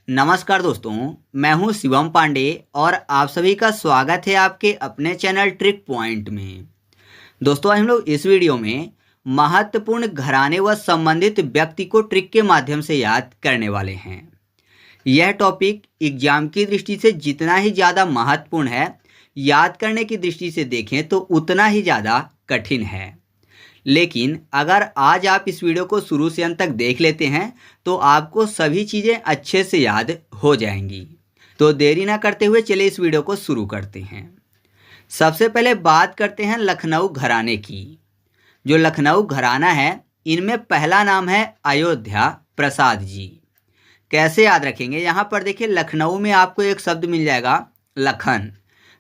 नमस्कार दोस्तों, मैं हूं शिवम पांडे और आप सभी का स्वागत है आपके अपने चैनल ट्रिक पॉइंट में। दोस्तों, आज हम लोग इस वीडियो में महत्वपूर्ण घराने व संबंधित व्यक्ति को ट्रिक के माध्यम से याद करने वाले हैं। यह टॉपिक एग्जाम की दृष्टि से जितना ही ज़्यादा महत्वपूर्ण है, याद करने की दृष्टि से देखें तो उतना ही ज़्यादा कठिन है। लेकिन अगर आज आप इस वीडियो को शुरू से अंत तक देख लेते हैं तो आपको सभी चीज़ें अच्छे से याद हो जाएंगी। तो देरी ना करते हुए चलिए इस वीडियो को शुरू करते हैं। सबसे पहले बात करते हैं लखनऊ घराने की। जो लखनऊ घराना है, इनमें पहला नाम है अयोध्या प्रसाद जी। कैसे याद रखेंगे? यहाँ पर देखिए, लखनऊ में आपको एक शब्द मिल जाएगा लखन।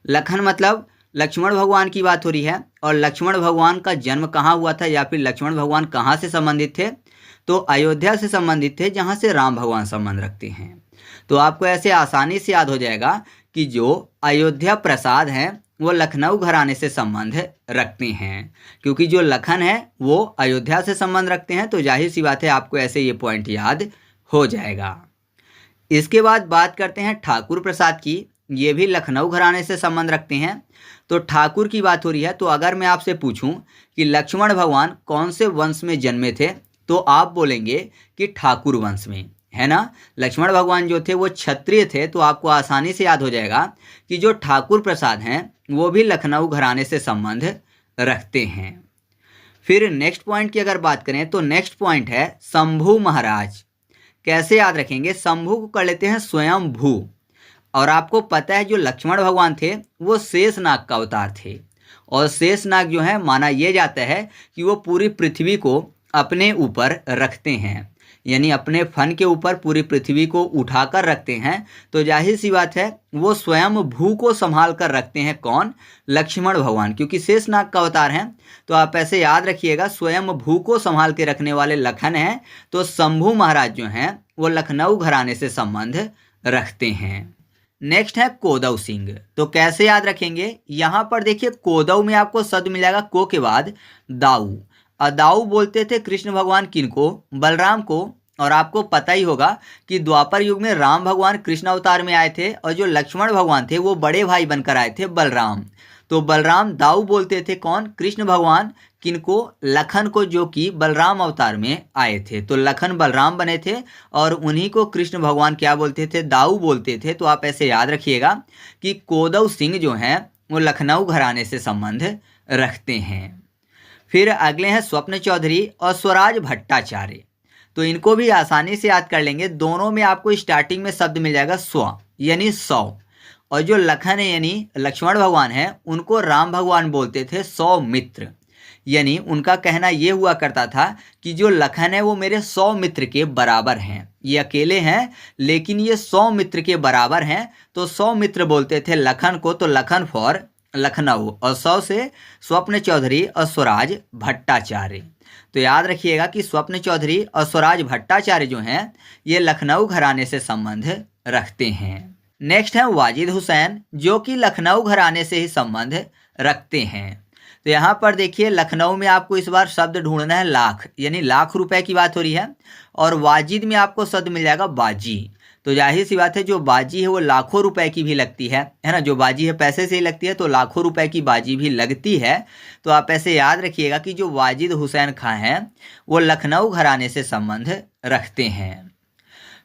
लखन मतलब लक्ष्मण भगवान की बात हो रही है। और लक्ष्मण भगवान का जन्म कहाँ हुआ था या फिर लक्ष्मण भगवान कहाँ से संबंधित थे? तो अयोध्या से संबंधित थे, जहाँ से राम भगवान संबंध रखते हैं। तो आपको ऐसे आसानी से याद हो जाएगा कि जो अयोध्या प्रसाद हैं वो लखनऊ घराने से संबंध रखते हैं, क्योंकि जो लखन है वो अयोध्या से संबंध रखते हैं। तो जाहिर सी बात है आपको ऐसे ये पॉइंट याद हो जाएगा। इसके बाद बात करते हैं ठाकुर प्रसाद की। ये भी लखनऊ घराने से संबंध रखते हैं। तो ठाकुर की बात हो रही है, तो अगर मैं आपसे पूछूं कि लक्ष्मण भगवान कौन से वंश में जन्मे थे, तो आप बोलेंगे कि ठाकुर वंश में, है ना। लक्ष्मण भगवान जो थे वो क्षत्रिय थे, तो आपको आसानी से याद हो जाएगा कि जो ठाकुर प्रसाद हैं वो भी लखनऊ घराने से संबंध रखते हैं। फिर नेक्स्ट पॉइंट की अगर बात करें तो नेक्स्ट पॉइंट है शंभू महाराज। कैसे याद रखेंगे? शंभू को कर लेते हैं स्वयं भू। और आपको पता है जो लक्ष्मण भगवान थे वो शेषनाग का अवतार थे। और शेषनाग जो है, माना यह जाता है कि वो पूरी पृथ्वी को अपने ऊपर रखते हैं, यानी अपने फन के ऊपर पूरी पृथ्वी को उठाकर रखते हैं। तो जाहिर सी बात है वो स्वयं भू को संभाल कर रखते हैं। कौन? लक्ष्मण भगवान, क्योंकि शेषनाग का अवतार हैं। तो आप ऐसे याद रखिएगा, स्वयं भू को संभाल के रखने वाले लखन हैं। तो शंभू महाराज जो हैं वो लखनऊ घराने से संबंध रखते हैं। नेक्स्ट है कोदव सिंह। तो कैसे याद रखेंगे? यहाँ पर देखिए, कोदव में आपको शब्द मिल जाएगा को के बाद दाऊ। और दाऊ बोलते थे कृष्ण भगवान किनको? बलराम को। और आपको पता ही होगा कि द्वापर युग में राम भगवान कृष्ण अवतार में आए थे और जो लक्ष्मण भगवान थे वो बड़े भाई बनकर आए थे बलराम। तो बलराम दाऊ बोलते थे कौन? कृष्ण भगवान किनको? लखन को, जो कि बलराम अवतार में आए थे। तो लखन बलराम बने थे और उन्हीं को कृष्ण भगवान क्या बोलते थे? दाऊ बोलते थे। तो आप ऐसे याद रखिएगा कि कोदव सिंह जो हैं वो लखनऊ घराने से संबंध रखते हैं। फिर अगले हैं स्वप्न चौधरी और स्वराज भट्टाचार्य। तो इनको भी आसानी से याद कर लेंगे। दोनों में आपको स्टार्टिंग में शब्द मिल जाएगा स्व, यानी 100। और जो लखन है यानी लक्ष्मण भगवान हैं, उनको राम भगवान बोलते थे सौमित्र। यानी उनका कहना ये हुआ करता था कि जो लखन है वो मेरे 100 मित्र के बराबर हैं। ये अकेले हैं लेकिन ये 100 मित्र के बराबर हैं। तो 100 मित्र बोलते थे लखन को। तो लखन फॉर लखनऊ। और 100 से स्वप्न चौधरी और स्वराज भट्टाचार्य। तो याद रखिएगा कि स्वप्न चौधरी और स्वराज भट्टाचार्य जो हैं ये लखनऊ घराने से संबंध रखते हैं। नेक्स्ट है वाजिद हुसैन, जो कि लखनऊ घराने से ही संबंध रखते हैं। तो यहाँ पर देखिए, लखनऊ में आपको इस बार शब्द ढूंढना है लाख, यानी लाख रुपए की बात हो रही है। और वाजिद में आपको शब्द मिल जाएगा बाजी। तो जाहिर सी बात है जो बाजी है वो लाखों रुपए की भी लगती है ना। जो बाजी है पैसे से ही लगती है, तो लाखों रुपए की बाजी भी लगती है। तो आप ऐसे याद रखिएगा कि जो वाजिद हुसैन खां हैं वो लखनऊ घराने से संबंध रखते हैं।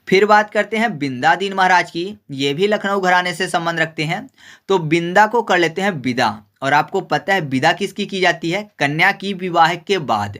फिर बात करते हैं बिंदादीन महाराज की। ये भी लखनऊ घराने से संबंध रखते हैं। तो बिंदा को कर लेते हैं विदा। और आपको पता है विदा किसकी की जाती है? कन्या की विवाह के बाद।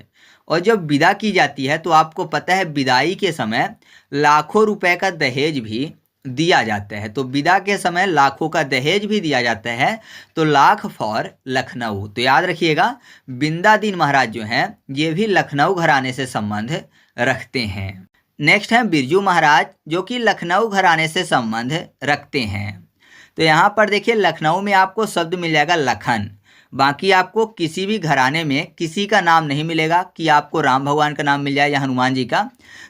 और जब विदा की जाती है तो आपको पता है विदाई के समय लाखों रुपए का दहेज भी दिया जाता है। तो विदा के समय लाखों का दहेज भी दिया जाता है। तो लाख फॉर लखनऊ। तो याद रखिएगा, बिंदादीन महाराज जो हैं ये भी लखनऊ घराने से संबंध रखते हैं। नेक्स्ट है बिरजू महाराज, जो कि लखनऊ घराने से संबंध रखते हैं। तो यहाँ पर देखिए, लखनऊ में आपको शब्द मिल जाएगा लखन। बाकी आपको किसी भी घराने में किसी का नाम नहीं मिलेगा कि आपको राम भगवान का नाम मिल जाए या हनुमान जी का।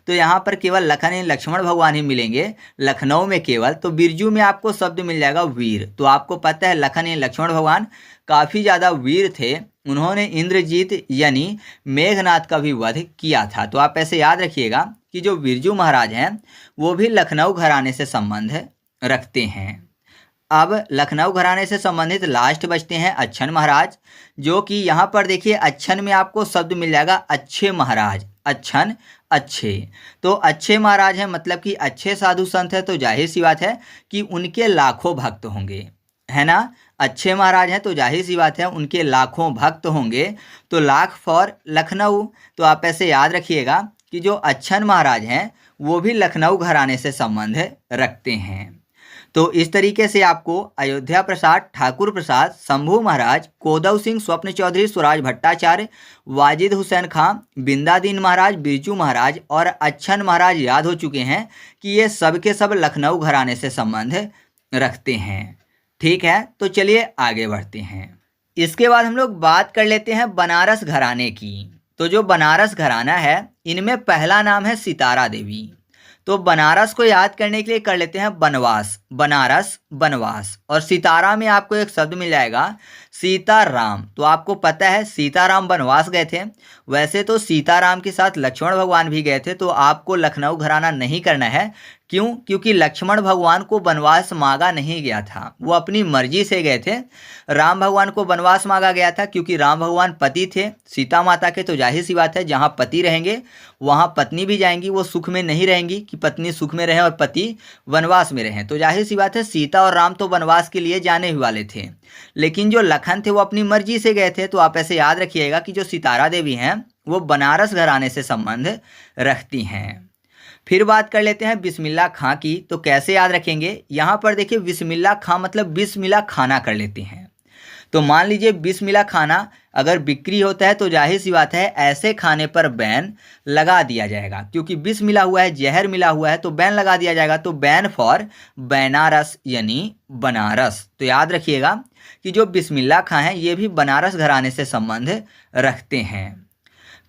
तो यहाँ पर केवल लखन यानी लक्ष्मण भगवान ही मिलेंगे लखनऊ में केवल। तो बिरजू में आपको शब्द मिल जाएगा वीर। तो आपको पता है लखन यानी लक्ष्मण भगवान काफ़ी ज़्यादा वीर थे। उन्होंने इंद्रजीत यानी मेघनाथ का भी वध किया था। तो आप ऐसे याद रखिएगा कि जो बिरजू महाराज हैं वो भी लखनऊ घराने से संबंध रखते हैं। अब लखनऊ घराने से संबंधित लास्ट बचते हैं अच्छन महाराज, जो कि यहाँ पर देखिए अच्छन में आपको शब्द मिल जाएगा अच्छे महाराज, अच्छन अच्छे। तो अच्छे महाराज हैं मतलब कि अच्छे साधु संत है, तो जाहिर सी बात है कि उनके लाखों भक्त होंगे, है ना। अच्छे महाराज हैं तो जाहिर सी बात है उनके लाखों भक्त होंगे। तो लाख फॉर लखनऊ। तो आप ऐसे याद रखिएगा कि जो अच्छन महाराज हैं वो भी लखनऊ घराने से संबंध रखते हैं। तो इस तरीके से आपको अयोध्या प्रसाद, ठाकुर प्रसाद, शंभू महाराज, कोदव सिंह, स्वप्न चौधरी, स्वराज भट्टाचार्य, वाजिद हुसैन खां, बिंदादीन महाराज, बिरजू महाराज और अच्छन महाराज याद हो चुके हैं कि ये सब के सब लखनऊ घराने से संबंध रखते हैं। ठीक है, तो चलिए आगे बढ़ते हैं। इसके बाद हम लोग बात कर लेते हैं बनारस घराने की। तो जो बनारस घराना है इनमें पहला नाम है सितारा देवी। तो बनारस को याद करने के लिए कर लेते हैं बनवास, बनारस बनवास। और सितारा में आपको एक शब्द मिल जाएगा सीताराम। तो आपको पता है सीताराम बनवास गए थे, वैसे तो सीताराम के साथ लक्ष्मण भगवान भी गए थे। तो आपको लखनऊ घराना नहीं करना है। क्यों? क्योंकि लक्ष्मण भगवान को वनवास मांगा नहीं गया था, वो अपनी मर्जी से गए थे। राम भगवान को वनवास मांगा गया था क्योंकि राम भगवान पति थे सीता माता के। तो जाहिर सी बात है जहाँ पति रहेंगे वहाँ पत्नी भी जाएंगी, वो सुख में नहीं रहेंगी कि पत्नी सुख में रहे और पति वनवास में रहें। तो जाहिर सी बात है सीता और राम तो वनवास के लिए जाने ही वाले थे, लेकिन जो लखन थे वो अपनी मर्जी से गए थे। तो आप ऐसे याद रखिएगा कि जो सितारा देवी हैं वो बनारस घराने से संबंध रखती हैं। फिर बात कर लेते हैं बिस्मिल्लाह खां की। तो कैसे याद रखेंगे? यहाँ पर देखिए बिस्मिल्लाह खां मतलब बिस्मिल्लाह खाना कर लेते हैं। तो मान लीजिए बिस्मिल्लाह खाना अगर बिक्री होता है तो जाहिर सी बात है ऐसे खाने पर बैन लगा दिया जाएगा, क्योंकि बिस मिला हुआ है, जहर मिला हुआ है, तो बैन लगा दिया जाएगा। तो बैन फॉर बनारस यानी बनारस। तो याद रखिएगा कि जो बिस्मिल्लाह खां हैं ये भी बनारस घराने से संबंध रखते हैं।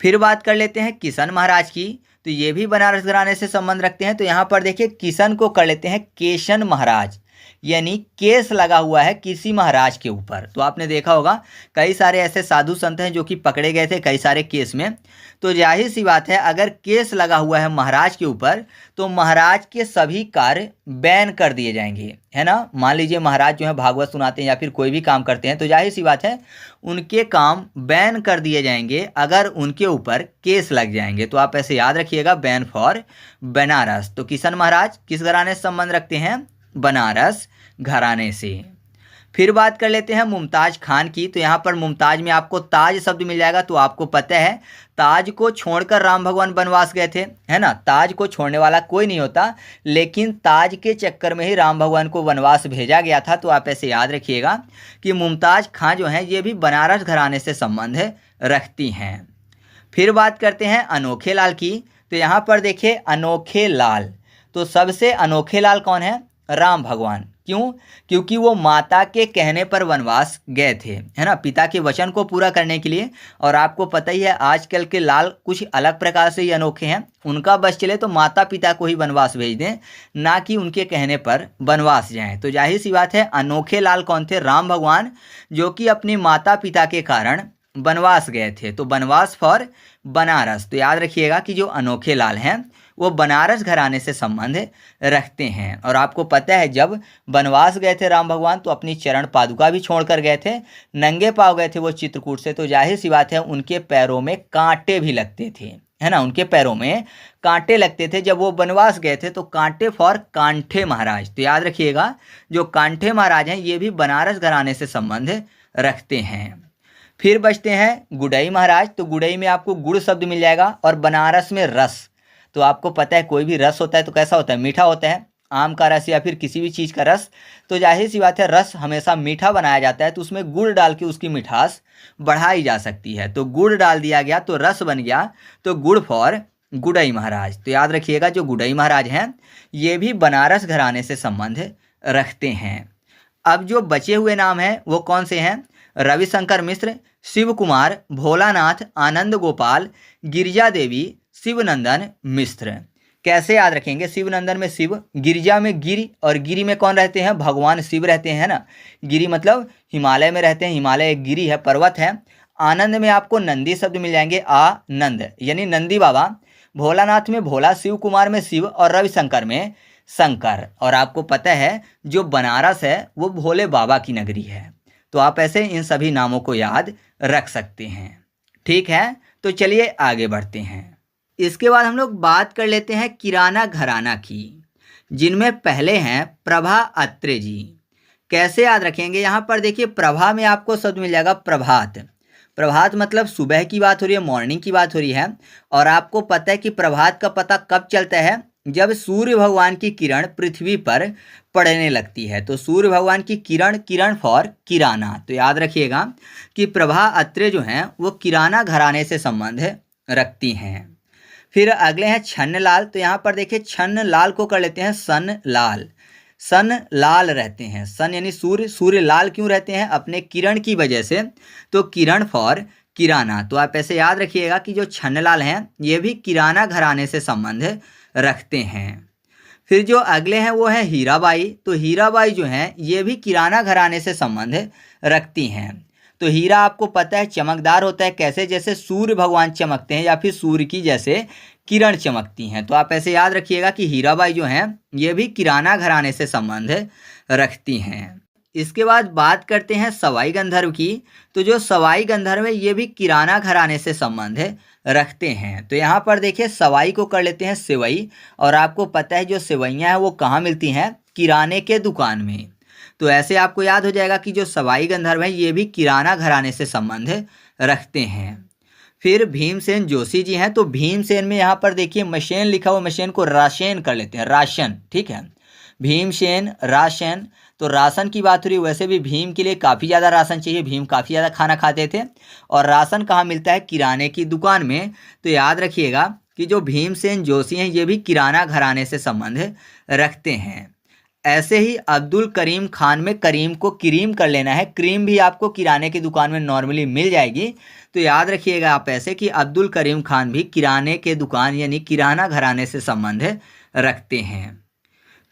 फिर बात कर लेते हैं किशन महाराज की। तो ये भी बनारस घराने से संबंध रखते हैं। तो यहाँ पर देखिए किशन को कर लेते हैं केशन महाराज, यानी केस लगा हुआ है किसी महाराज के ऊपर। तो आपने देखा होगा कई सारे ऐसे साधु संत हैं जो कि पकड़े गए थे कई सारे केस में। तो जाहिर सी बात है अगर केस लगा हुआ है महाराज के ऊपर तो महाराज के सभी कार्य बैन कर दिए जाएंगे, है ना। मान लीजिए महाराज जो है भागवत सुनाते हैं या फिर कोई भी काम करते हैं तो जाहिर सी बात है उनके काम बैन कर दिए जाएंगे अगर उनके ऊपर केस लग जाएंगे। तो आप ऐसे याद रखिएगा बैन फॉर बनारस। तो किशन महाराज किस घराने से संबंध रखते हैं? बनारस घराने से। फिर बात कर लेते हैं मुमताज खान की। तो यहाँ पर मुमताज में आपको ताज शब्द मिल जाएगा। तो आपको पता है ताज को छोड़कर राम भगवान वनवास गए थे, है ना। ताज को छोड़ने वाला कोई नहीं होता, लेकिन ताज के चक्कर में ही राम भगवान को वनवास भेजा गया था। तो आप ऐसे याद रखिएगा कि मुमताज खान जो हैं ये भी बनारस घराने से संबंध रखती हैं। फिर बात करते हैं अनोखे लाल की। तो यहाँ पर देखिए अनोखे लाल, तो सबसे अनोखे लाल कौन है? राम भगवान। क्यों? क्योंकि वो माता के कहने पर वनवास गए थे, है ना, पिता के वचन को पूरा करने के लिए। और आपको पता ही है आजकल के लाल कुछ अलग प्रकार से ही अनोखे हैं। उनका बस चले तो माता पिता को ही वनवास भेज दें, ना कि उनके कहने पर वनवास जाएं। तो जाहिर सी बात है अनोखे लाल कौन थे? राम भगवान, जो कि अपने माता पिता के कारण वनवास गए थे। तो वनवास फॉर बनारस। तो याद रखिएगा कि जो अनोखे लाल हैं वो बनारस घराने से संबंध रखते हैं। और आपको पता है जब वनवास गए थे राम भगवान तो अपनी चरण पादुका भी छोड़कर गए थे, नंगे पाँव गए थे वो चित्रकूट से। तो जाहिर सी बात है उनके पैरों में कांटे भी लगते थे, है ना, उनके पैरों में कांटे लगते थे जब वो वनवास गए थे। तो कांटे फॉर कांठे महाराज। तो याद रखिएगा जो कांठे महाराज हैं ये भी बनारस घराने से संबंध रखते हैं। फिर बचते हैं गुडई महाराज। तो गुडई में आपको गुड़ शब्द मिल जाएगा और बनारस में रस। तो आपको पता है कोई भी रस होता है तो कैसा होता है? मीठा होता है। आम का रस या फिर किसी भी चीज़ का रस। तो जाहिर सी बात है रस हमेशा मीठा बनाया जाता है, तो उसमें गुड़ डाल के उसकी मिठास बढ़ाई जा सकती है। तो गुड़ डाल दिया गया तो रस बन गया, तो गुड़ फॉर गुडई महाराज। तो याद रखिएगा जो गुडई महाराज हैं ये भी बनारस घराने से संबंध रखते हैं। अब जो बचे हुए नाम हैं वो कौन से हैं? रविशंकर मिश्र, शिव कुमार, भोलानाथ, आनंद गोपाल, गिरिजा देवी, शिवनंदन मिश्र। कैसे याद रखेंगे? शिवनंदन में शिव, गिरिजा में गिरि, और गिरि में कौन रहते हैं? भगवान शिव रहते हैं ना। गिरि मतलब हिमालय में रहते हैं, हिमालय एक गिरि है, पर्वत है। आनंद में आपको नंदी शब्द मिल जाएंगे, आनंद यानी नंदी बाबा। भोलानाथ में भोला, शिव कुमार में शिव और रविशंकर में शंकर। और आपको पता है जो बनारस है वो भोले बाबा की नगरी है। तो आप ऐसे इन सभी नामों को याद रख सकते हैं। ठीक है, तो चलिए आगे बढ़ते हैं। इसके बाद हम लोग बात कर लेते हैं किराना घराना की, जिनमें पहले हैं प्रभा अत्रे जी। कैसे याद रखेंगे, यहाँ पर देखिए प्रभा में आपको शब्द मिल जाएगा प्रभात। प्रभात मतलब सुबह की बात हो रही है, मॉर्निंग की बात हो रही है। और आपको पता है कि प्रभात का पता कब चलता है, जब सूर्य भगवान की किरण पृथ्वी पर पड़ने लगती है। तो सूर्य भगवान की किरण, किरण फॉर किराना। तो याद रखिएगा कि प्रभा अत्रे जो हैं वो किराना घराने से संबंध रखती हैं। फिर अगले हैं छन्नलाल। तो यहाँ पर देखिए छन्नलाल को कर लेते हैं सन लाल। सन लाल रहते हैं, सन यानी सूर्य, सूर्य लाल क्यों रहते हैं, अपने किरण की वजह से। तो किरण फॉर किराना। तो आप ऐसे याद रखिएगा कि जो छन्नलाल हैं ये भी किराना घराने से संबंध रखते हैं। फिर जो अगले हैं वो है हीराबाई। तो हीराबाई जो हैं ये भी किराना घराने से संबंध रखती हैं। तो हीरा आपको पता है चमकदार होता है, कैसे, जैसे सूर्य भगवान चमकते हैं या फिर सूर्य की जैसे किरण चमकती हैं। तो आप ऐसे याद रखिएगा कि हीराबाई जो हैं ये भी किराना घराने से संबंध रखती हैं। इसके बाद बात करते हैं सवाई गंधर्व की। तो जो सवाई गंधर्व है ये भी किराना घराने से संबंध रखते हैं। तो यहाँ पर देखिए सवाई को कर लेते हैं सेवई। और आपको पता है जो सेवइयाँ हैं वो कहाँ मिलती हैं, किराने के दुकान में। तो ऐसे आपको याद हो जाएगा कि जो सवाई गंधर्व है ये भी किराना घराने से संबंध रखते हैं। फिर भीमसेन जोशी जी हैं। तो भीमसेन में यहाँ पर देखिए मशेन लिखा हुआ, मशेन को राशेन कर लेते हैं, राशन। ठीक है, भीमसेन राशन। तो राशन की बात हो रही है, वैसे भी भीम के लिए काफ़ी ज़्यादा राशन चाहिए, भीम काफ़ी ज़्यादा खाना खाते थे। और राशन कहाँ मिलता है, किराने की दुकान में। तो याद रखिएगा कि जो भीमसेन जोशी हैं ये भी किराना घराने से संबंध रखते हैं। ऐसे ही अब्दुल करीम खान में करीम को क्रीम कर लेना है, क्रीम भी आपको किराने की दुकान में नॉर्मली मिल जाएगी। तो याद रखिएगा आप ऐसे कि अब्दुल करीम खान भी किराने के दुकान यानी किराना घराने से संबंध रखते हैं।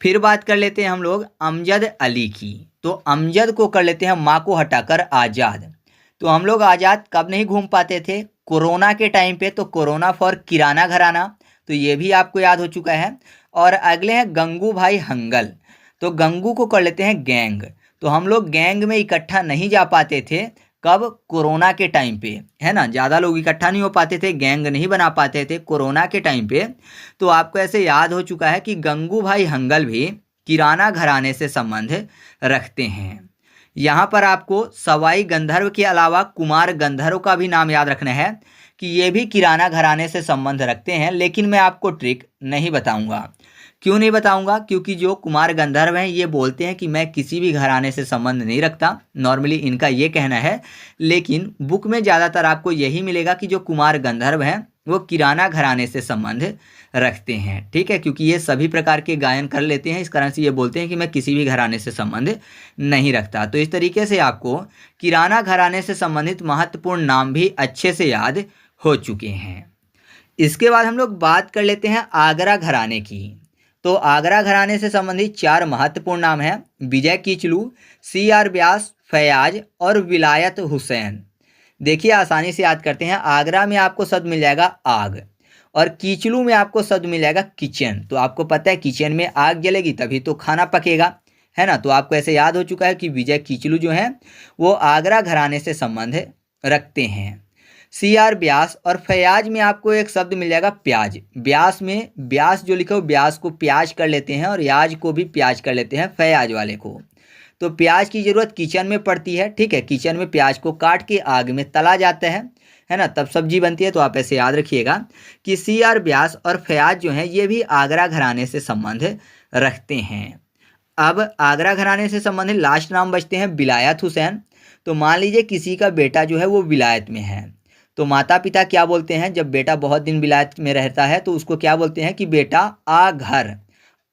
फिर बात कर लेते हैं हम लोग अमजद अली की। तो अमजद को कर लेते हैं माँ को हटाकर आज़ाद। तो हम लोग आज़ाद कब नहीं घूम पाते थे, कोरोना के टाइम पे। तो कोरोना फॉर किराना घराना, तो ये भी आपको याद हो चुका है। और अगले हैं गंगू भाई हंगल। तो गंगू को कर लेते हैं गैंग। तो हम लोग गैंग में इकट्ठा नहीं जा पाते थे, कब, कोरोना के टाइम पे, है ना। ज़्यादा लोग इकट्ठा नहीं हो पाते थे, गैंग नहीं बना पाते थे कोरोना के टाइम पे। तो आपको ऐसे याद हो चुका है कि गंगू भाई हंगल भी किराना घराने से संबंध रखते हैं। यहाँ पर आपको सवाई गंधर्व के अलावा कुमार गंधर्व का भी नाम याद रखना है कि ये भी किराना घराने से संबंध रखते हैं। लेकिन मैं आपको ट्रिक नहीं बताऊँगा। क्यों नहीं बताऊंगा, क्योंकि जो कुमार गंधर्व हैं ये बोलते हैं कि मैं किसी भी घराने से संबंध नहीं रखता, नॉर्मली इनका ये कहना है। लेकिन बुक में ज़्यादातर आपको यही मिलेगा कि जो कुमार गंधर्व हैं वो किराना घराने से संबंध रखते हैं। ठीक है, क्योंकि ये सभी प्रकार के गायन कर लेते हैं, इस कारण से ये बोलते हैं कि मैं किसी भी घराने से संबंध नहीं रखता। तो इस तरीके से आपको किराना घराने से संबंधित महत्वपूर्ण नाम भी अच्छे से याद हो चुके हैं। इसके बाद हम लोग बात कर लेते हैं आगरा घराने की। तो आगरा घराने से संबंधित 4 महत्वपूर्ण नाम हैं, विजय कीचलू, CR व्यास, फैयाज और विलायत हुसैन। देखिए आसानी से याद करते हैं। आगरा में आपको शब्द मिल जाएगा आग, और कीचलू में आपको शब्द मिल जाएगा किचन। तो आपको पता है किचन में आग जलेगी तभी तो खाना पकेगा, है ना। तो आपको ऐसे याद हो चुका है कि विजय कीचलू जो हैं वो आगरा घराने से संबंध रखते हैं। CR व्यास और फैयाज में आपको एक शब्द मिल जाएगा प्याज। व्यास में व्यास जो लिखा हो, व्यास को प्याज कर लेते हैं और याज को भी प्याज कर लेते हैं फैयाज वाले को। तो प्याज की ज़रूरत किचन में पड़ती है। ठीक है, किचन में प्याज को काट के आग में तला जाता है ना, तब सब्जी बनती है। तो आप ऐसे याद रखिएगा कि CR व्यास और फैयाज जो हैं ये भी आगरा घराने से संबंध रखते हैं। अब आगरा घराने से संबंधित लास्ट नाम बचते हैं विलायत हुसैन। तो मान लीजिए किसी का बेटा जो है वो विलायत में है, तो माता पिता क्या बोलते हैं, जब बेटा बहुत दिन विलायत में रहता है तो उसको क्या बोलते हैं कि बेटा आ घर।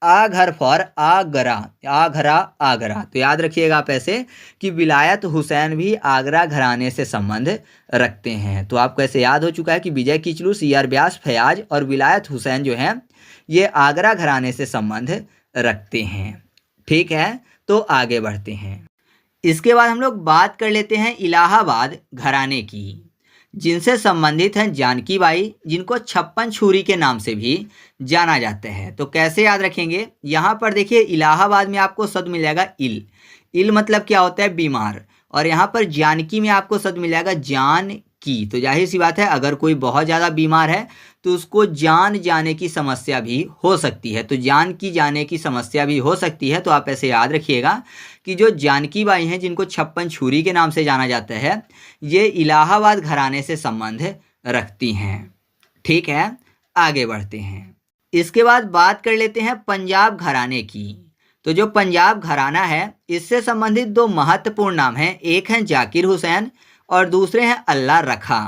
आ घर फॉर आगरा, आगरा आगरा। तो याद रखिएगा आप ऐसे कि विलायत हुसैन भी आगरा घराने से संबंध रखते हैं। तो आपको ऐसे याद हो चुका है कि विजय कीचलू, CR व्यास, फैयाज और विलायत हुसैन जो हैं ये आगरा घराने से संबंध रखते हैं। ठीक है, तो आगे बढ़ते हैं। इसके बाद हम लोग बात कर लेते हैं इलाहाबाद घराने की, जिनसे संबंधित हैं जानकी बाई, जिनको 56 छुरी के नाम से भी जाना जाता है। तो कैसे याद रखेंगे, यहाँ पर देखिए इलाहाबाद में आपको शब्द मिल जाएगा इल। इल मतलब क्या होता है, बीमार। और यहाँ पर जानकी में आपको शब्द मिल जाएगा जान की। तो जाहिर सी बात है, अगर कोई बहुत ज़्यादा बीमार है तो उसको जान जाने की समस्या भी हो सकती है। तो जान की जाने की समस्या भी हो सकती है। तो आप ऐसे याद रखिएगा कि जो जानकी बाई हैं, जिनको 56 छुरी के नाम से जाना जाता है, ये इलाहाबाद घराने से संबंध रखती हैं। ठीक है, आगे बढ़ते हैं। इसके बाद बात कर लेते हैं पंजाब घराने की। तो जो पंजाब घराना है, इससे संबंधित दो महत्वपूर्ण नाम हैं। एक हैं जाकिर हुसैन और दूसरे हैं अल्लाह रखा।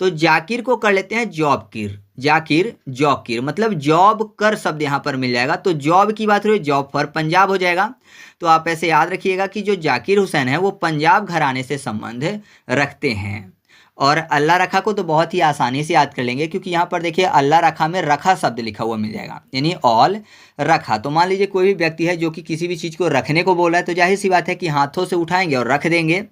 तो जाकिर को कर लेते हैं जॉबकिर। जाकिर जॉबकिर मतलब जॉब कर शब्द यहाँ पर मिल जाएगा। तो जॉब की बात हो रही है, जॉब फॉर पंजाब हो जाएगा। तो आप ऐसे याद रखिएगा कि जो जाकिर हुसैन है वो पंजाब घराने से संबंध रखते हैं। और अल्लाह रखा को तो बहुत ही आसानी से याद कर लेंगे, क्योंकि यहाँ पर देखिए अल्लाह रखा में रखा शब्द लिखा हुआ मिल जाएगा, यानी ऑल रखा। तो मान लीजिए कोई भी व्यक्ति है जो कि किसी भी चीज़ को रखने को बोल रहा है, तो जाहिर सी बात है कि हाथों से उठाएंगे और रख देंगे।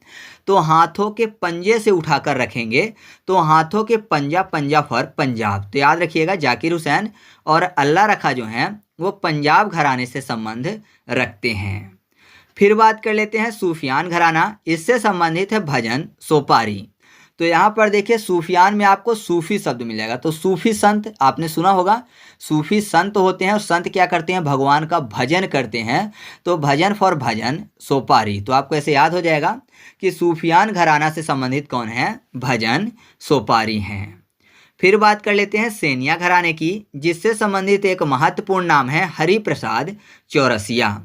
तो हाथों के पंजे से उठाकर रखेंगे, तो हाथों के पंजा, पंजा फॉर पंजाब। तो याद रखिएगा जाकिर हुसैन और अल्लाह रखा जो हैं वो पंजाब घराने से संबंध रखते हैं। फिर बात कर लेते हैं सूफियान घराना। इससे संबंधित है भजन सोपारी। तो यहाँ पर देखिए सूफियान में आपको सूफी शब्द मिल जाएगा। तो सूफी संत आपने सुना होगा, सूफी संत होते हैं और संत क्या करते हैं, भगवान का भजन करते हैं। तो भजन फॉर भजन सोपारी। तो आपको ऐसे याद हो जाएगा कि सूफियान घराना से संबंधित कौन है, भजन सोपारी हैं। फिर बात कर लेते हैं सेनिया घराने की, जिससे संबंधित एक महत्वपूर्ण नाम है हरिप्रसाद चौरसिया।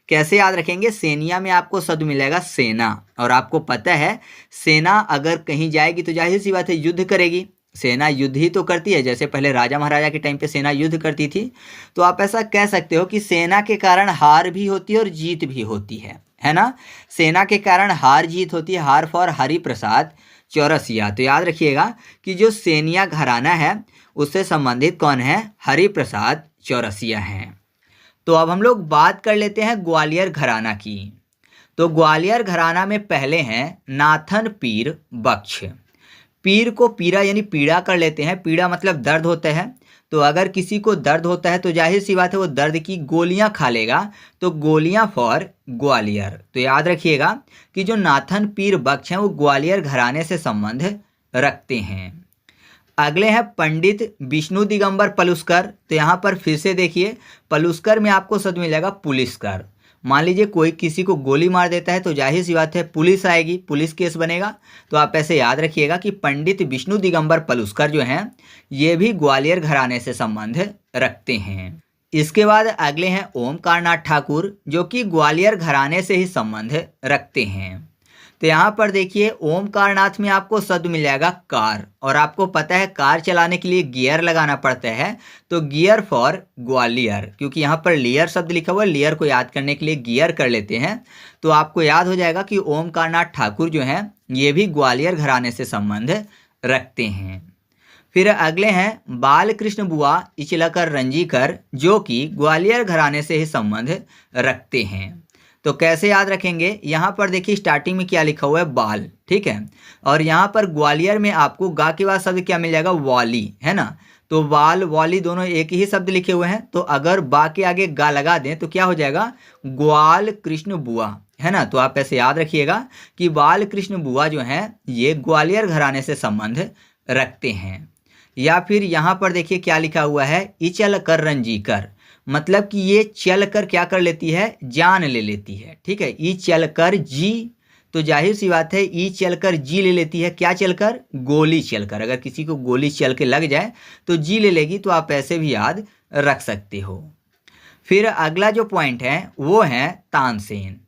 कैसे याद रखेंगे, सेनिया में आपको शब्द मिलेगा सेना। और आपको पता है सेना अगर कहीं जाएगी तो जाहिर सी बात है युद्ध करेगी। सेना युद्ध ही तो करती है, जैसे पहले राजा महाराजा के टाइम पे सेना युद्ध करती थी। तो आप ऐसा कह सकते हो कि सेना के कारण हार भी होती है और जीत भी होती है ना। सेना के कारण हार जीत होती है, हार फॉर हरिप्रसाद चौरसिया। तो याद रखिएगा कि जो सेनिया घराना है उससे संबंधित कौन है, हरिप्रसाद चौरसिया हैं। तो अब हम लोग बात कर लेते हैं ग्वालियर घराना की। तो ग्वालियर घराना में पहले हैं नाथन पीर बख्श। पीर को पीरा यानी पीड़ा कर लेते हैं। पीड़ा मतलब दर्द होता है। तो अगर किसी को दर्द होता है तो जाहिर सी बात है वो दर्द की गोलियां खा लेगा। तो गोलियां फॉर ग्वालियर। तो याद रखिएगा कि जो नाथन पीर बख्श हैं वो ग्वालियर घराने से संबंध रखते हैं। अगले हैं पंडित विष्णु दिगंबर पलुस्कर। तो यहाँ पर फिर से देखिए पलुस्कर में आपको शब्द मिलेगा पुलिसकर। मान लीजिए कोई किसी को गोली मार देता है तो जाहिर सी बात है पुलिस आएगी, पुलिस केस बनेगा। तो आप ऐसे याद रखिएगा कि पंडित विष्णु दिगंबर पलुस्कर जो हैं ये भी ग्वालियर घराने से संबंध रखते हैं। इसके बाद अगले हैं ओमकारनाथ ठाकुर, जो कि ग्वालियर घराने से ही संबंध रखते हैं। तो यहाँ पर देखिए ओमकारनाथ में आपको शब्द मिल जाएगा कार। और आपको पता है कार चलाने के लिए गियर लगाना पड़ता है। तो गियर फॉर ग्वालियर, क्योंकि यहाँ पर लेयर शब्द लिखा हुआ है, लेयर को याद करने के लिए गियर कर लेते हैं। तो आपको याद हो जाएगा कि ओमकारनाथ ठाकुर जो हैं ये भी ग्वालियर घराने से संबंध रखते हैं। फिर अगले हैं बालकृष्ण बुआ इचलकर रंजीकर, जो कि ग्वालियर घराने से ही संबंध रखते हैं। तो कैसे याद रखेंगे, यहाँ पर देखिए स्टार्टिंग में क्या लिखा हुआ है, बाल, ठीक है। और यहाँ पर ग्वालियर में आपको गा के बाद शब्द क्या मिल जाएगा, वाली, है ना। तो वाल वाली दोनों एक ही शब्द लिखे हुए हैं। तो अगर बा के आगे गा लगा दें तो क्या हो जाएगा, ग्वाल कृष्ण बुआ, है ना। तो आप ऐसे याद रखिएगा कि बाल कृष्ण बुआ जो हैं ये ग्वालियर घराने से संबंध रखते हैं। या फिर यहाँ पर देखिए क्या लिखा हुआ है, इचल कर रंजीकर, मतलब कि ये चल कर क्या कर लेती है, जान ले लेती है, ठीक है। ई चल कर जी, तो जाहिर सी बात है ई चल कर जी ले लेती है। क्या चल कर, गोली चल कर। अगर किसी को गोली चल के लग जाए तो जी ले लेगी। तो आप ऐसे भी याद रख सकते हो। फिर अगला जो पॉइंट है वो है तानसेन।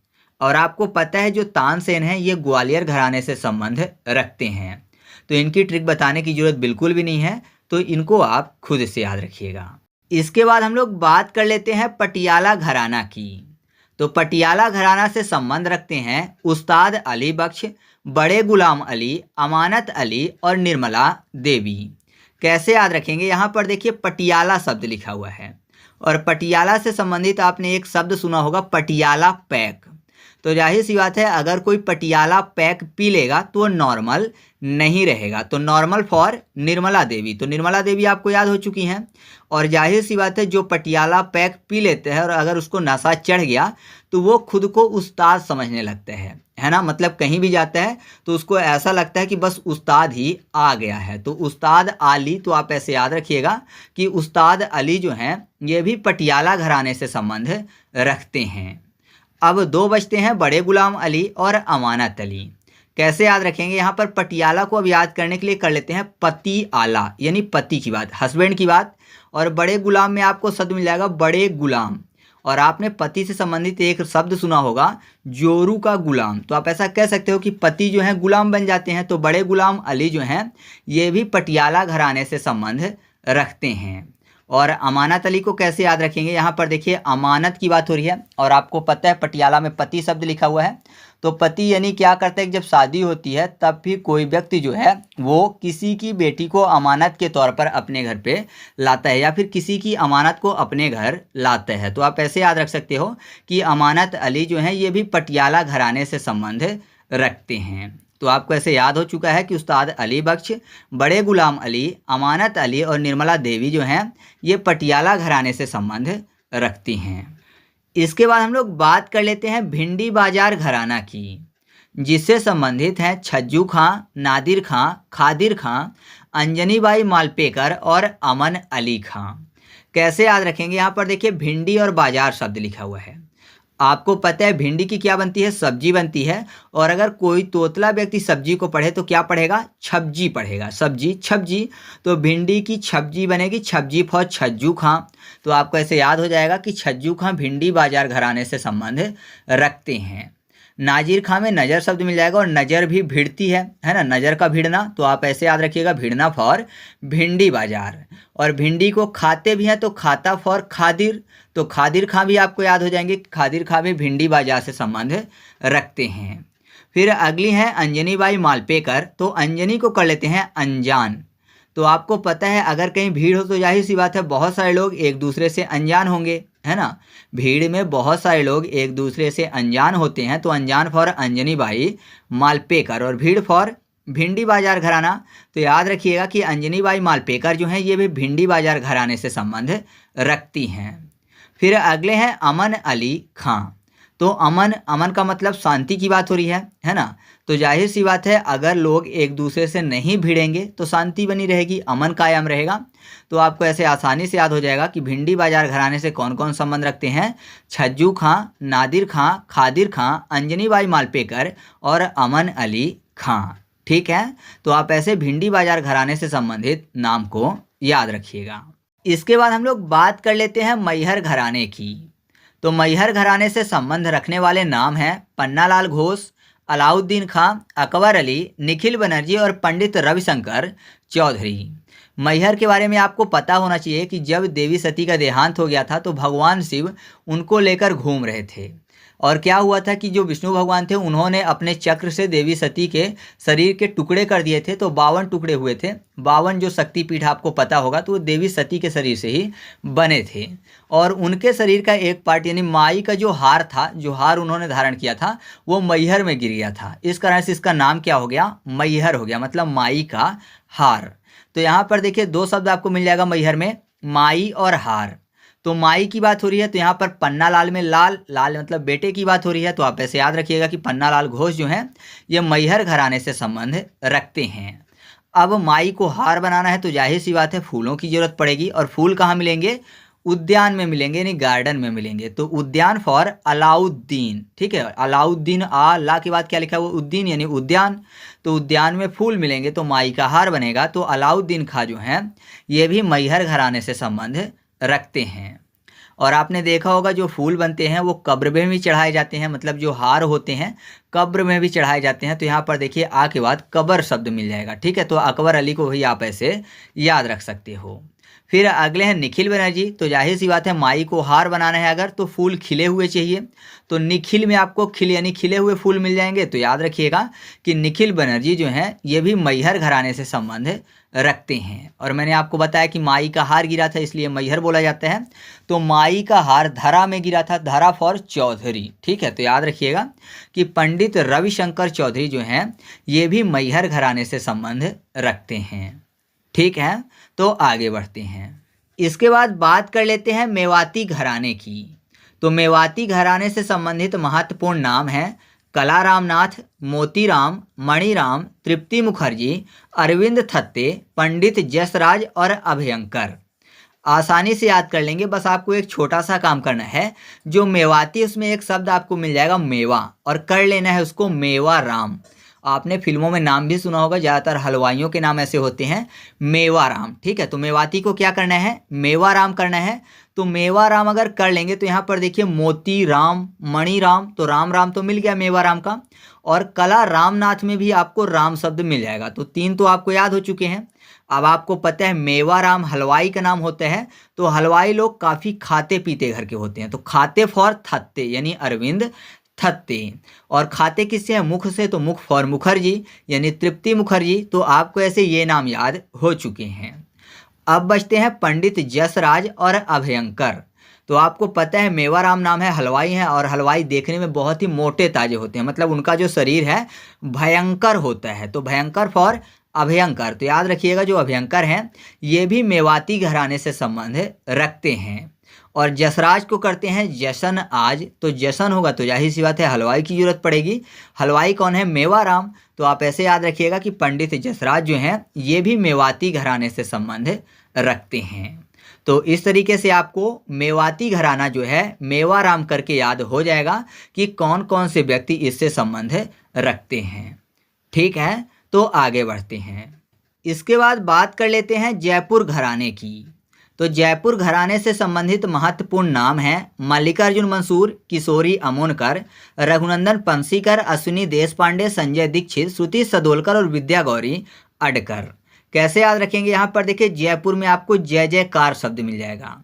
और आपको पता है जो तानसेन है ये ग्वालियर घराने से संबंध रखते हैं। तो इनकी ट्रिक बताने की जरूरत बिल्कुल भी नहीं है, तो इनको आप खुद से याद रखिएगा। इसके बाद हम लोग बात कर लेते हैं पटियाला घराना की। तो पटियाला घराना से संबंध रखते हैं उस्ताद अली बख्श, बड़े गुलाम अली, अमानत अली और निर्मला देवी। कैसे याद रखेंगे, यहाँ पर देखिए पटियाला शब्द लिखा हुआ है। और पटियाला से संबंधित आपने एक शब्द सुना होगा, पटियाला पैक। तो जाहिर सी बात है अगर कोई पटियाला पैक पी लेगा तो वो नॉर्मल नहीं रहेगा। तो नॉर्मल फॉर निर्मला देवी, तो निर्मला देवी आपको याद हो चुकी हैं। और जाहिर सी बात है जो पटियाला पैक पी लेते हैं और अगर उसको नशा चढ़ गया तो वो खुद को उस्ताद समझने लगते हैं, है ना। मतलब कहीं भी जाता है तो उसको ऐसा लगता है कि बस उस्ताद ही आ गया है। तो उस्ताद अली, तो आप ऐसे याद रखिएगा कि उस्ताद अली जो हैं ये भी पटियाला घराने से संबंध रखते हैं। अब दो बचते हैं, बड़े गुलाम अली और अमानत अली। कैसे याद रखेंगे, यहाँ पर पटियाला को अब याद करने के लिए कर लेते हैं पति आला, यानी पति की बात, हस्बैंड की बात। और बड़े गुलाम में आपको शब्द मिल जाएगा बड़े गुलाम। और आपने पति से संबंधित एक शब्द सुना होगा जोरू का गुलाम, तो आप ऐसा कह सकते हो कि पति जो है गुलाम बन जाते हैं। तो बड़े गुलाम अली जो हैं ये भी पटियाला घराने से संबंध रखते हैं। और अमानत अली को कैसे याद रखेंगे, यहाँ पर देखिए अमानत की बात हो रही है और आपको पता है पटियाला में पति शब्द लिखा हुआ है। तो पति यानी क्या करते हैं, जब शादी होती है तब भी कोई व्यक्ति जो है वो किसी की बेटी को अमानत के तौर पर अपने घर पे लाता है या फिर किसी की अमानत को अपने घर लाता है। तो आप ऐसे याद रख सकते हो कि अमानत अली जो हैं ये भी पटियाला घराने से संबंध रखते हैं। तो आपको ऐसे याद हो चुका है कि उस्ताद अली बख्श, बड़े गुलाम अली, अमानत अली और निर्मला देवी जो हैं ये पटियाला घराने से संबंध रखती हैं। इसके बाद हम लोग बात कर लेते हैं भिंडी बाजार घराना की, जिससे संबंधित हैं छज्जू खां, नादिर खां, खादिर खां, अंजनी बाई मालपेकर और अमन अली खां। कैसे याद रखेंगे, यहाँ पर देखिए भिंडी और बाजार शब्द लिखा हुआ है। आपको पता है भिंडी की क्या बनती है, सब्जी बनती है। और अगर कोई तोतला व्यक्ति सब्जी को पढ़े तो क्या पढ़ेगा, छब्जी पढ़ेगा, सब्जी छब्जी। तो भिंडी की छब्जी बनेगी छब्जी फॉर छज्जू खां। तो आपको ऐसे याद हो जाएगा कि छज्जू खां भिंडी बाजार घराने से संबंध रखते हैं। नाजिर खां में नज़र शब्द मिल जाएगा और नज़र भी भिड़ती है ना, नज़र का भिड़ना। तो आप ऐसे याद रखिएगा भिड़ना फॉर भिंडी बाजार। और भिंडी को खाते भी हैं तो खाता फॉर खादिर। तो खादिर खां भी आपको याद हो जाएंगे, खादिर खां भी भिंडी बाजार से संबंध रखते हैं। फिर अगली है अंजनी बाई मालपेकर, तो अंजनी को कर लेते हैं अनजान। तो आपको पता है अगर कहीं भीड़ हो तो जाहिर सी बात है बहुत सारे लोग एक दूसरे से अनजान होंगे, है ना। भीड़ में बहुत सारे लोग एक दूसरे से अनजान होते हैं। तो अनजान फॉर अंजनी बाई मालपेकर और भीड़ फॉर भिंडी बाजार घराना। तो याद रखिएगा कि अंजनी बाई मालपेकर जो हैं ये भी भिंडी बाजार घराने से संबंध रखती हैं। फिर अगले हैं अमन अली खां। तो अमन, अमन का मतलब शांति की बात हो रही है ना। तो जाहिर सी बात है अगर लोग एक दूसरे से नहीं भिड़ेंगे तो शांति बनी रहेगी, अमन कायम रहेगा। तो आपको ऐसे आसानी से याद हो जाएगा कि भिंडी बाजार घराने से कौन कौन संबंध रखते हैं, छज्जू खां, नादिर खां, खादिर खां, अंजनी बाई मालपेकर और अमन अली खां। ठीक है, तो आप ऐसे भिंडी बाजार घराने से संबंधित नाम को याद रखिएगा। इसके बाद हम लोग बात कर लेते हैं मैहर घराने की। तो मैहर घराने से संबंध रखने वाले नाम हैं पन्नालाल घोष, अलाउद्दीन खां, अकबर अली, निखिल बनर्जी और पंडित रविशंकर चौधरी। मैहर के बारे में आपको पता होना चाहिए कि जब देवी सती का देहांत हो गया था तो भगवान शिव उनको लेकर घूम रहे थे। और क्या हुआ था कि जो विष्णु भगवान थे उन्होंने अपने चक्र से देवी सती के शरीर के टुकड़े कर दिए थे। तो 52 टुकड़े हुए थे। 52 जो शक्तिपीठ आपको पता होगा तो वो देवी सती के शरीर से ही बने थे। और उनके शरीर का एक पार्ट यानी माई का जो हार था, जो हार उन्होंने धारण किया था वो मैहर में गिर गया था। इस कारण से इसका नाम क्या हो गया, मैहर हो गया, मतलब माई का हार। तो यहाँ पर देखिए दो शब्द आपको मिल जाएगा मैहर में, माई और हार। तो माई की बात हो रही है तो यहाँ पर पन्नालाल में लाल, लाल मतलब बेटे की बात हो रही है। तो आप ऐसे याद रखिएगा कि पन्नालाल घोष जो हैं ये मैहर घराने से संबंध रखते हैं। अब माई को हार बनाना है तो जाहिर सी बात है फूलों की जरूरत पड़ेगी। और फूल कहाँ मिलेंगे, उद्यान में मिलेंगे, यानी गार्डन में मिलेंगे। तो उद्यान फॉर अलाउद्दीन। ठीक है, अलाउद्दीन, आ ला के बाद क्या लिखा है वो उद्दीन यानी उद्यान। तो उद्यान में फूल मिलेंगे तो माई का हार बनेगा। तो अलाउद्दीन खां जो हैं ये भी मैहर घराने से संबंध रखते हैं। और आपने देखा होगा जो फूल बनते हैं वो कब्र में भी चढ़ाए जाते हैं, मतलब जो हार होते हैं कब्र में भी चढ़ाए जाते हैं। तो यहाँ पर देखिए आ के बाद कब्र शब्द मिल जाएगा। ठीक है, तो अकबर अली को भी आप ऐसे याद रख सकते हो। फिर अगले हैं निखिल बनर्जी। तो जाहिर सी बात है माई को हार बनाना है अगर तो फूल खिले हुए चाहिए, तो निखिल में आपको खिले यानी खिले हुए फूल मिल जाएंगे। तो याद रखिएगा कि निखिल बनर्जी जो हैं ये भी मैहर घराने से संबंध रखते हैं। और मैंने आपको बताया कि माई का हार गिरा था इसलिए मैहर बोला जाता है। तो माई का हार धरा में गिरा था, धरा फॉर चौधरी। ठीक है, तो याद रखिएगा कि पंडित रविशंकर चौधरी जो हैं ये भी मैहर घराने से संबंध रखते हैं। ठीक है, तो आगे बढ़ते हैं। इसके बाद बात कर लेते हैं मेवाती घराने की। तो मेवाती घराने से संबंधित महत्वपूर्ण नाम हैं कलाराम नाथ, मोतीराम, मणिराम, तृप्ति मुखर्जी, अरविंद थत्ते, पंडित जसराज और अभयंकर। आसानी से याद कर लेंगे, बस आपको एक छोटा सा काम करना है। जो मेवाती उसमें एक शब्द आपको मिल जाएगा मेवा, और कर लेना है उसको मेवा राम। आपने फिल्मों में नाम भी सुना होगा, ज़्यादातर हलवाइयों के नाम ऐसे होते हैं मेवा राम। ठीक है, तो मेवाती को क्या करना है, मेवा राम करना है। तो मेवा राम अगर कर लेंगे तो यहाँ पर देखिए मोती राम, मणि राम, तो राम राम तो मिल गया मेवा राम का। और कला रामनाथ में भी आपको राम शब्द मिल जाएगा। तो 3 तो आपको याद हो चुके हैं। अब आपको पता है मेवा राम हलवाई का नाम होता है। तो हलवाई लोग काफ़ी खाते पीते घर के होते हैं। तो खाते फॉर थत्ते यानी अरविंद थत्ते। और खाते किससे हैं, मुख से, तो मुख फॉर मुखर्जी यानी तृप्ति मुखर्जी। तो आपको ऐसे ये नाम याद हो चुके हैं। अब बचते हैं पंडित जसराज और अभयंकर। तो आपको पता है मेवाराम नाम है, हलवाई हैं, और हलवाई देखने में बहुत ही मोटे ताजे होते हैं, मतलब उनका जो शरीर है भयंकर होता है। तो भयंकर फॉर अभयंकर। तो याद रखिएगा जो अभयंकर हैं ये भी मेवाती घराने से संबंध रखते हैं। और जसराज को करते हैं जशन आज। तो जशन होगा तो जाहिर सी बात है हलवाई की जरूरत पड़ेगी। हलवाई कौन है, मेवाराम। तो आप ऐसे याद रखिएगा कि पंडित जसराज जो हैं ये भी मेवाती घराने से संबंध रखते हैं। तो इस तरीके से आपको मेवाती घराना जो है मेवाराम करके याद हो जाएगा कि कौन कौन से व्यक्ति इससे संबंध रखते हैं। ठीक है, तो आगे बढ़ते हैं। इसके बाद बात कर लेते हैं जयपुर घराने की। तो जयपुर घराने से संबंधित महत्वपूर्ण नाम हैं मल्लिकार्जुन मंसूर, किशोरी अमोनकर, रघुनंदन पंसीकर, अश्विनी देशपांडे, संजय दीक्षित, श्रुति सदोलकर और विद्या गौरी अडकर। कैसे याद रखेंगे, यहाँ पर देखिए जयपुर में आपको जय जयकार शब्द मिल जाएगा।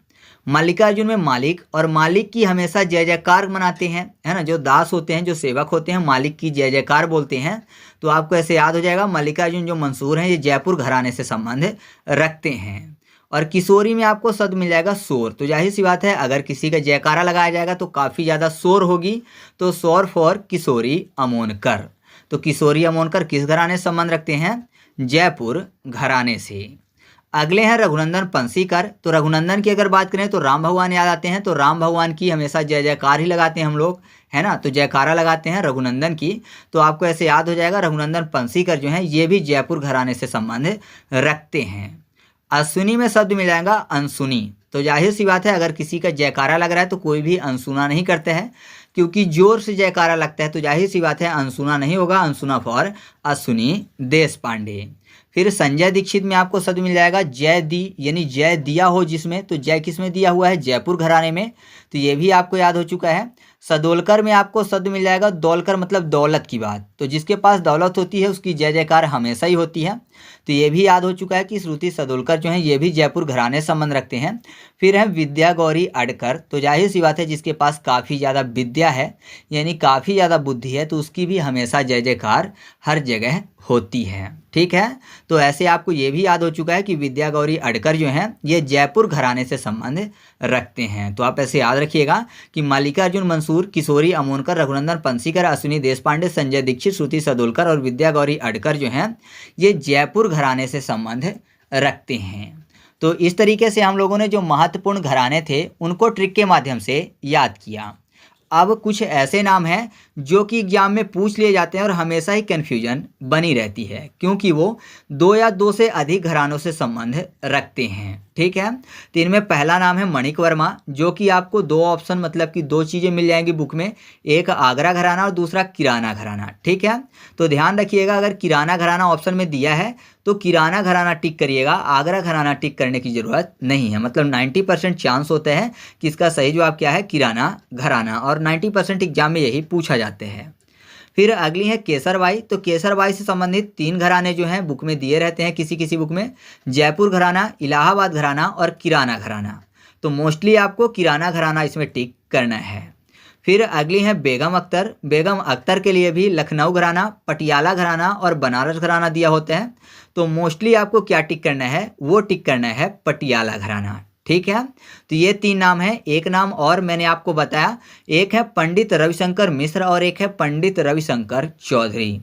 मल्लिकार्जुन में मालिक, और मालिक की हमेशा जय जयकार मनाते हैं, है ना। जो दास होते हैं, जो सेवक होते हैं, मालिक की जय जयकार बोलते हैं। तो आपको ऐसे याद हो जाएगा मल्लिकार्जुन जो मंसूर हैं ये जयपुर घराने से संबंध रखते हैं। और किशोरी में आपको शब्द मिल जाएगा शोर। तो जाहिर सी बात है अगर किसी का जयकारा लगाया जाएगा तो काफ़ी ज़्यादा शोर होगी। तो शोर फॉर किशोरी अमोनकर। तो किशोरी अमोनकर किस घराने से संबंध रखते हैं, जयपुर घराने से। अगले हैं रघुनंदन पंसीकर। तो रघुनंदन की अगर बात करें तो राम भगवान याद आते हैं। तो राम भगवान की हमेशा जय जयकार ही लगाते हैं हम लोग, है ना। तो जयकारा लगाते हैं रघुनंदन की। तो आपको ऐसे याद हो जाएगा रघुनंदन पंसीकर जो हैं ये भी जयपुर घराने से संबंध रखते हैं। अश्विनी में शब्द मिल जाएगा अनसुनी। तो जाहिर सी बात है अगर किसी का जयकारा लग रहा है तो कोई भी अनसुना नहीं करते हैं, क्योंकि जोर से जयकारा लगता है। तो जाहिर सी बात है अनसुना नहीं होगा, अनसुना फॉर अश्विनी देशपांडे। फिर संजय दीक्षित में आपको शब्द मिल जाएगा जय दी यानी जय दिया हो जिसमें। तो जय किस में दिया हुआ है, जयपुर घराने में। तो ये भी आपको याद हो चुका है। सदोलकर में आपको शब्द मिल जाएगा दौलकर, मतलब दौलत की बात। तो जिसके पास दौलत होती है उसकी जय जयकार हमेशा ही होती है। तो ये भी याद हो चुका है कि श्रुति सदोलकर जो हैं ये भी जयपुर घराने संबंध रखते हैं। फिर है विद्या गौरी अडकर। तो जाहिर सी बात है जिसके पास काफ़ी ज़्यादा विद्या है यानी काफ़ी ज़्यादा बुद्धि है तो उसकी भी हमेशा जय जयकार हर जगह होती है। ठीक है, तो ऐसे आपको ये भी याद हो चुका है कि विद्या गौरी अडकर जो हैं ये जयपुर घराने से संबंध रखते हैं। तो आप ऐसे याद रखिएगा कि मल्लिकार्जुन मंसूर, किशोरी अमोनकर, रघुनंदन पंसीकर, अश्विनी देशपांडे, संजय दीक्षित, श्रुति सदोलकर और विद्या गौरी अडकर जो हैं ये जयपुर घराने से संबंध रखते हैं। तो इस तरीके से हम लोगों ने जो महत्वपूर्ण घराने थे उनको ट्रिक के माध्यम से याद किया। अब कुछ ऐसे नाम हैं जो कि एग्जाम में पूछ लिए जाते हैं और हमेशा ही कन्फ्यूजन बनी रहती है, क्योंकि वो 2 या 2 से अधिक घरानों से संबंध रखते हैं। ठीक है, तो इनमें पहला नाम है मणिक वर्मा, जो कि आपको 2 ऑप्शन मतलब कि 2 चीज़ें मिल जाएंगी बुक में, एक आगरा घराना और दूसरा किराना घराना। ठीक है, तो ध्यान रखिएगा अगर किराना घराना ऑप्शन में दिया है तो किराना घराना टिक करिएगा, आगरा घराना टिक करने की ज़रूरत नहीं है। मतलब 90% चांस होता है कि इसका सही जवाब क्या है, किराना घराना, और 90% एग्जाम में यही पूछा जाता है। फिर अगली है केसरबाई। तो केसरबाई से संबंधित 3 घराने जो हैं बुक में दिए रहते हैं किसी किसी बुक में, जयपुर घराना, इलाहाबाद घराना और किराना घराना। तो मोस्टली आपको किराना घराना इसमें टिक करना है। फिर अगली है बेगम अख्तर। बेगम अख्तर के लिए भी लखनऊ घराना, पटियाला घराना और बनारस घराना दिया होता है। तो मोस्टली आपको क्या टिक करना है, वो टिक करना है पटियाला घराना। ठीक है, तो ये 3 नाम है। एक नाम और मैंने आपको बताया, एक है पंडित रविशंकर मिश्र और एक है पंडित रविशंकर चौधरी।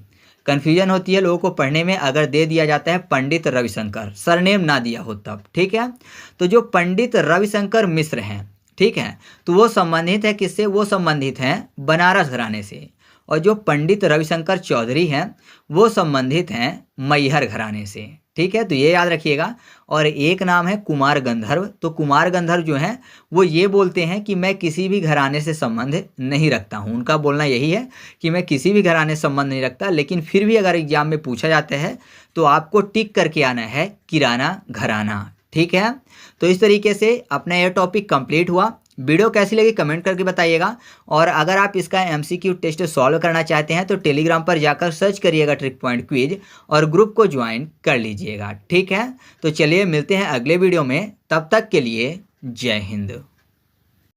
कन्फ्यूजन होती है लोगों को पढ़ने में अगर दे दिया जाता है पंडित रविशंकर, सरनेम ना दिया हो तब। ठीक है, तो जो पंडित रविशंकर मिश्र हैं, ठीक है, तो वो संबंधित है किससे, वो संबंधित हैं बनारस घराने से। और जो पंडित रविशंकर चौधरी हैं वो संबंधित हैं मैहर घराने से। ठीक है, तो ये याद रखिएगा। और एक नाम है कुमार गंधर्व। तो कुमार गंधर्व जो हैं वो ये बोलते हैं कि मैं किसी भी घराने से संबंध नहीं रखता हूँ। उनका बोलना यही है कि मैं किसी भी घराने से संबंध नहीं रखता, लेकिन फिर भी अगर एग्जाम में पूछा जाता है तो आपको टिक करके आना है किराना घराना। ठीक है, तो इस तरीके से अपना यह टॉपिक कंप्लीट हुआ। वीडियो कैसी लगी कमेंट करके बताइएगा। और अगर आप इसका एमसीक्यू टेस्ट सॉल्व करना चाहते हैं तो टेलीग्राम पर जाकर सर्च करिएगा ट्रिक पॉइंट क्विज और ग्रुप को ज्वाइन कर लीजिएगा। ठीक है, तो चलिए मिलते हैं अगले वीडियो में, तब तक के लिए जय हिंद।